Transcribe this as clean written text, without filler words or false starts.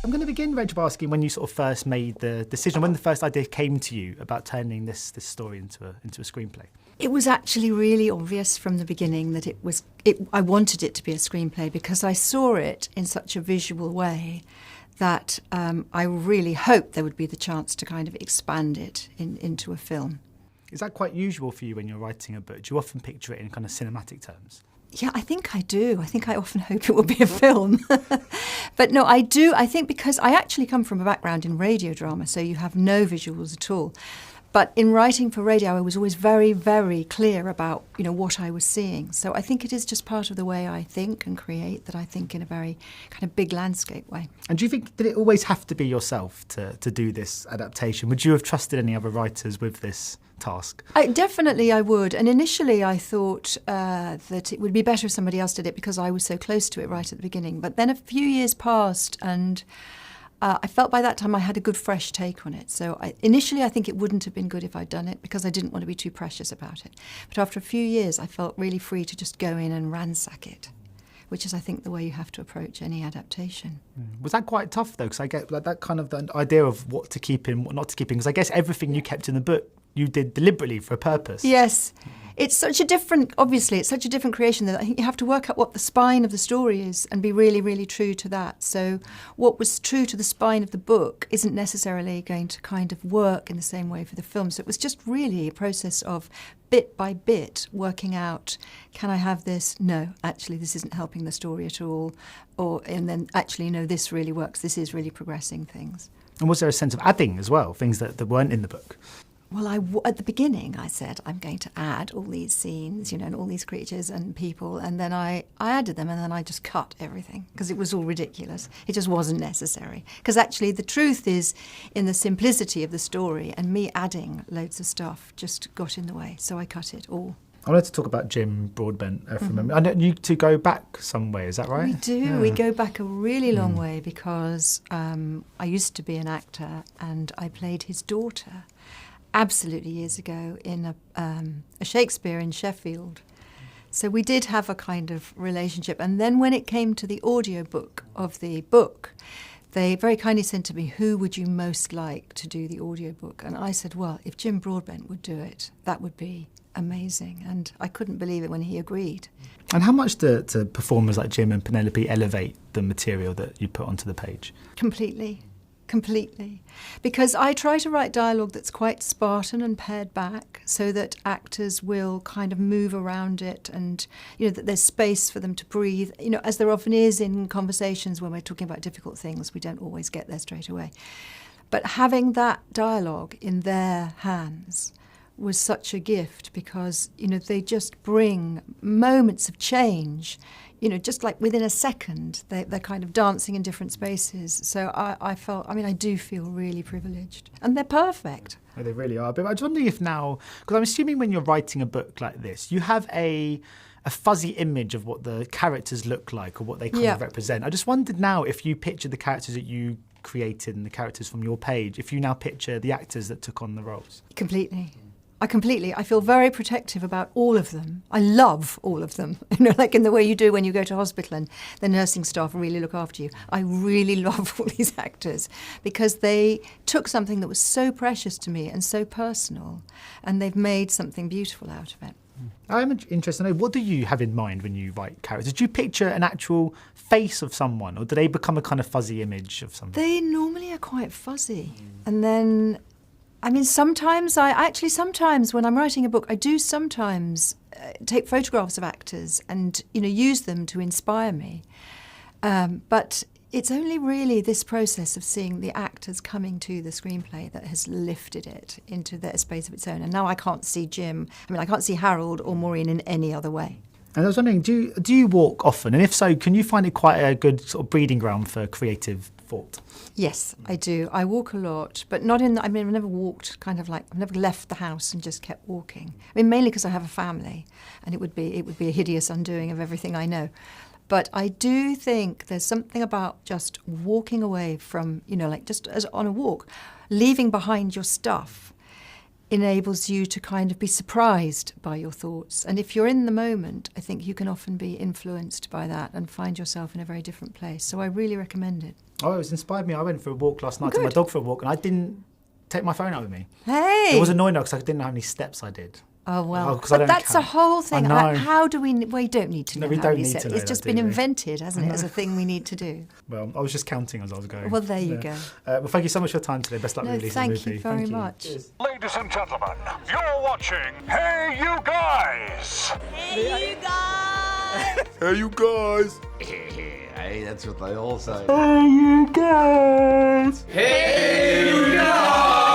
I'm going to begin, Rachel, by asking when you sort of first made the decision, when the first idea came to you about turning this story into a screenplay. It was actually really obvious from the beginning that I wanted it to be a screenplay because I saw it in such a visual way that I really hoped there would be the chance to kind of expand it into a film. Is that quite usual for you when you're writing a book? Do you often picture it in kind of cinematic terms? Yeah, I think I do. I think I often hope it will be a film. But no, I do. I think because I actually come from a background in radio drama, so you have no visuals at all. But in writing for radio, I was always very, very clear about, what I was seeing. So I think it is just part of the way I think and create, that I think in a very kind of big landscape way. And do you think, did it always have to be yourself to do this adaptation? Would you have trusted any other writers with this task? Definitely I would. And initially I thought that it would be better if somebody else did it because I was so close to it right at the beginning. But then a few years passed and I felt by that time I had a good fresh take on it. So initially I think it wouldn't have been good if I'd done it because I didn't want to be too precious about it. But after a few years I felt really free to just go in and ransack it, which is, I think, the way you have to approach any adaptation. Was that quite tough, though? Because I get that kind of the idea of what to keep in, what not to keep in. Because I guess everything you kept in the book, you did deliberately for a purpose. Yes. It's such a different creation that I think you have to work out what the spine of the story is and be really, really true to that. So what was true to the spine of the book isn't necessarily going to kind of work in the same way for the film. So it was just really a process of bit by bit working out, can I have this? No, actually this isn't helping the story at all. And then actually, no, this really works. This is really progressing things. And was there a sense of adding as well, things that weren't in the book? Well, at the beginning, I said, I'm going to add all these scenes, and all these creatures and people, and then I added them, and then I just cut everything, because it was all ridiculous. It just wasn't necessary. Because actually, the truth is in the simplicity of the story, and me adding loads of stuff just got in the way, so I cut it all. I wanted to talk about Jim Broadbent from memory. I know you two go back some way, is that right? We do. Yeah. We go back a really long way because I used to be an actor, and I played his daughter absolutely years ago in a Shakespeare in Sheffield. So we did have a kind of relationship. And then when it came to the audiobook of the book, they very kindly said to me, who would you most like to do the audiobook? And I said, well, if Jim Broadbent would do it, that would be amazing. And I couldn't believe it when he agreed. And how much do performers like Jim and Penelope elevate the material that you put onto the page? Completely. Because I try to write dialogue that's quite Spartan and pared back so that actors will kind of move around it and, that there's space for them to breathe. As there often is in conversations when we're talking about difficult things, we don't always get there straight away. But having that dialogue in their hands was such a gift because, they just bring moments of change. Just like within a second, they're kind of dancing in different spaces. So I do feel really privileged. And they're perfect. Oh, they really are. But I was wondering if now, because I'm assuming when you're writing a book like this, you have a fuzzy image of what the characters look like or what they kind of represent. I just wondered now if you picture the characters that you created and the characters from your page, if you now picture the actors that took on the roles. Completely. I feel very protective about all of them. I love all of them, like in the way you do when you go to hospital and the nursing staff really look after you. I really love all these actors because they took something that was so precious to me and so personal, and they've made something beautiful out of it. I'm interested to know, what do you have in mind when you write characters? Do you picture an actual face of someone, or do they become a kind of fuzzy image of something? They normally are quite fuzzy. And then sometimes when I'm writing a book, I do sometimes take photographs of actors and, use them to inspire me. But it's only really this process of seeing the actors coming to the screenplay that has lifted it into their space of its own. And now I can't see Jim. I can't see Harold or Maureen in any other way. And I was wondering, do you walk often? And if so, can you find it quite a good sort of breeding ground for creative thought? Yes, I do. I walk a lot, but not in. I've never walked I've never left the house and just kept walking. Mainly because I have a family, and it would be a hideous undoing of everything I know. But I do think there's something about just walking away from, just as on a walk, leaving behind your stuff. enables you to kind of be surprised by your thoughts. And if you're in the moment, I think you can often be influenced by that and find yourself in a very different place. So I really recommend it. Oh, it was inspired me. I went for a walk last night, took my Good. dog for a walk, and I didn't take my phone out with me. Hey! It was annoying because I didn't know how many steps I did. Oh, well, 'cause I but don't that's a count. whole thing. I know. How do we... We don't need to know No, we how don't many need steps. to know It's that, just do been we? invented, hasn't it, as a thing we need to do. Well, I was just counting as I was going. Well, there you go. Well, thank you so much for your time today. Best luck No, with releasing the thank you movie. very Thank you. much. Cheers. Ladies and gentlemen, you're watching Hey You Guys! Hey, you guys! Hey you guys! Hey, that's what they all say. Hey, you guys! Hey, you guys!